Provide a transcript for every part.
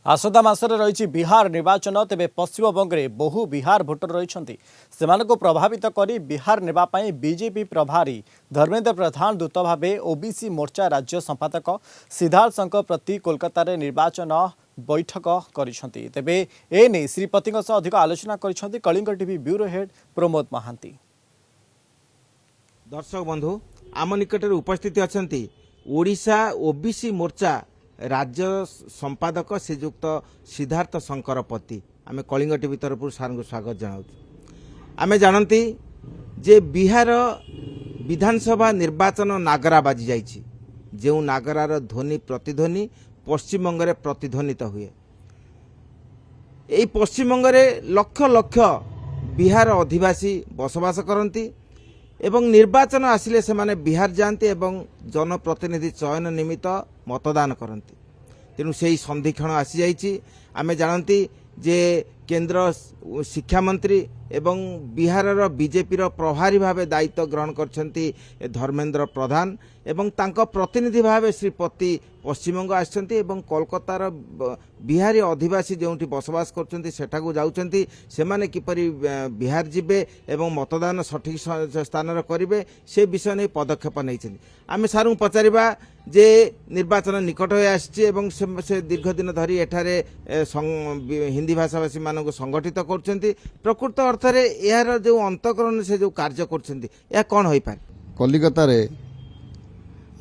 आसंता मासरे रही बिहार निर्वाचन तेबे पश्चिमबंग में बहु बिहार भोटर रही प्रभावित कर बिहार नेबाई बीजेपी प्रभारी धर्मेंद्र प्रधान दूत भाव ओबीसी मोर्चा राज्य संपादक सिद्धार्थ प्रति कोलकाता निर्वाचन बैठक करिसेंती। तेबे एने श्रीपति अधिक आलोचना करिसेंती Kalinga TV bureau head Pramod Mahanty. दर्शक बंधु आम निकट उपस्थित अच्छा ओडिशा ओबीसी मोर्चा राज्य संपादक श्रीजुक्त सिद्धार्थ शंकरपति आम कलिंग टीवी तरफ सार को स्वागत जनाऊँ। आम जानती जे बिहार विधानसभा निर्वाचन नागरा बाजी जाइछि, जो नागरार ध्वनि प्रतिध्वनि पश्चिमबंग में प्रतिध्वनित हुए। यही पश्चिमबंग में लक्ष लक्ष बिहार अधिवासी बसवास करती एवं निर्वाचन आसिले से माने बिहार जाती एवं जनप्रतिनिधि चयन निमित्त मतदान करती। तेणु से ही संधिक्षण आसी जाइछि। आमे जानती जे केंद्र शिक्षा मंत्री एवं बिहार बीजेपी प्रभारी भाव दायित्व ग्रहण करछंती धर्मेंद्र प्रधान एवं तांको प्रतिनिधि भाव श्रीपति पश्चिमबंग आछंती एवं कोलकातार बिहारी अधिवासी जोंठी बसवास करछंती सेठाकू जाउछंती सेमाने किपरि बिहार जिबे एवं मतदान सठिक स्थान रे करिवे से विषय नै पदक्षेप नैछंती। आमे सारू पचारिबा जे निर्वाचन निकट हो आछि एवं से दीर्घ दिन धरी एठारे हिंदी भाषाभाषी मानक संगठित करछंती। प्रकृत अर्थ रे यार जो अंतकरण से जो कार्य करछंती या कोन होई पारे। कलिकता रे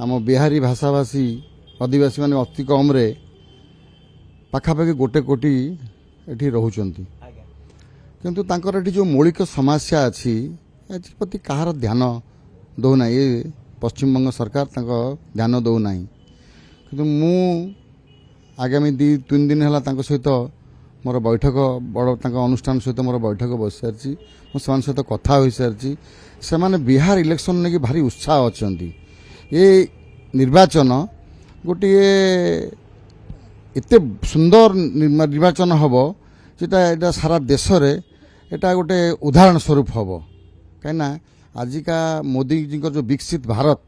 आम बिहारी भाषाभाषी आदिवासी माने अति कम रे पाखापाखि 1 कोटी एठी रहउचंती, किंतु तांकर एठी जो मौलिक समस्या अछि एप्रति कहार ध्यान दो ना। ये पश्चिमबंग सरकार तांको ध्यान दो ना, किंतु मु आगामी 2-3 दिन है सहित मोर बैठक बड़ अनुष्ठान सहित मोर बैठक बस सारी सहित कथा हो सारी से बिहार इलेक्शन नहीं भारी उत्साह अच्छा। ये निर्वाचन गोटे एते सुंदर निर्वाचन हम जेटा सारा देश रे एटा गोटे उदाहरण स्वरूप हम कहीं आजिका मोदी जी जो विकसित भारत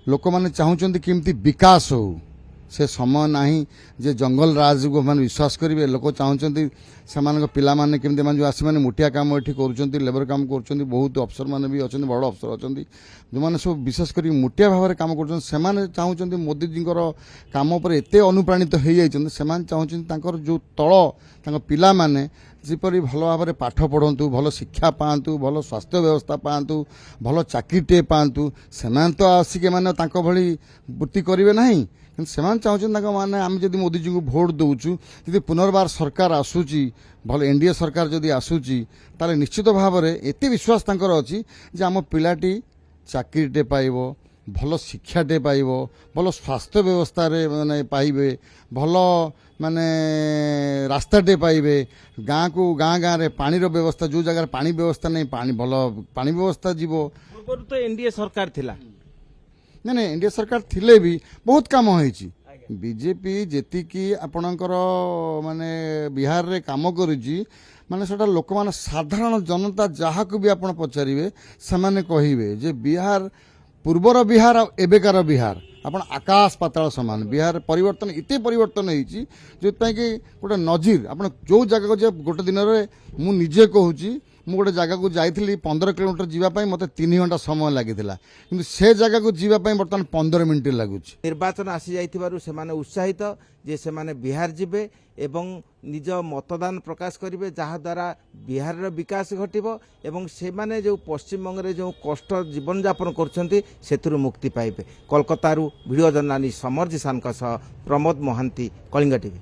लोक मैंने चाहते केमती विकास हो से समय नहीं जे जंगल राज को मैंने विश्वास करेंगे। लोक चाहते से पिला माने केमती मान जो आसी मैंने मुठिया काम ये कर लेबर काम कर बहुत अफसर मैंने भी अच्छा बड़ अफसर अच्छा जो मैंने सब विशेष कर मुठिया भाव में काम कर चाहते मोदी जी काम पर एत अनुप्राणित हो चाहते जो तल पिला माने जिपरि भल भाव में पाठ पढ़ु भल शिक्षा पातु भल स्वास्थ्य व्यवस्था पातु भल चाकरीटे पातु से तो आसिके मैंने भली वृत्ति करेंगे ना। से चाहते मैंने आम जब मोदी जी को भोट दौचु जब पुनर्बार सरकार आसूची भल एनडीए सरकार जदि आसूची ताले निश्चित भाव में एत विश्वास अच्छी जे आम पिलाटी चाकरीटे पाइब भल शिक्षाटे पाइब भल स्वास्थ्य व्यवस्था माने पाइबे भल माने रास्ताटे पाइबे गाँ को गाँ गाँ रे पानी व्यवस्था जो जगह पानी व्यवस्था नहीं पानी भल पानी व्यवस्था जीव। पूर्व तो एनडीए सरकार थिला नहीं एनडीए सरकार थिले भी बहुत काम होईची। बीजेपी जेतिकी आपणकर माने बिहार रे काम करूची माने सेटा लोक माने साधारण जनता जहाँ को भी आपण पचारिबे से कहिबे जे बिहार पूर्वर बिहार एबेकार बिहार आपण आकाश पाताल समान। बिहार परिवर्तन इते परिवर्तन होईची जो कि गोटे नजीर आपण जो जगह को गोटे दिन रे मु निजे कहूची मु गोटे जगह को जाइथिली 15 किलोमीटर जीवाई मत 3 घंटा समय लगिथिला किंतु से जगह को जीवाई बर्तमान 15 मिनिट लगुच। निर्वाचन आसी जाइथिबारु सेमाने उत्साहित जे सेमाने बिहार जिबे एवं निज मतदान प्रकाश करिवे जहा द्वारा बिहार रो विकास घटिबो एवं सेमाने जो पश्चिमबंग रे जो कष्ट जीवन यापन करछंती सेथुरु मुक्ति पाइबे। Kolkata video journalist Samar Jisan Pramod Mahanty Kalinga TV.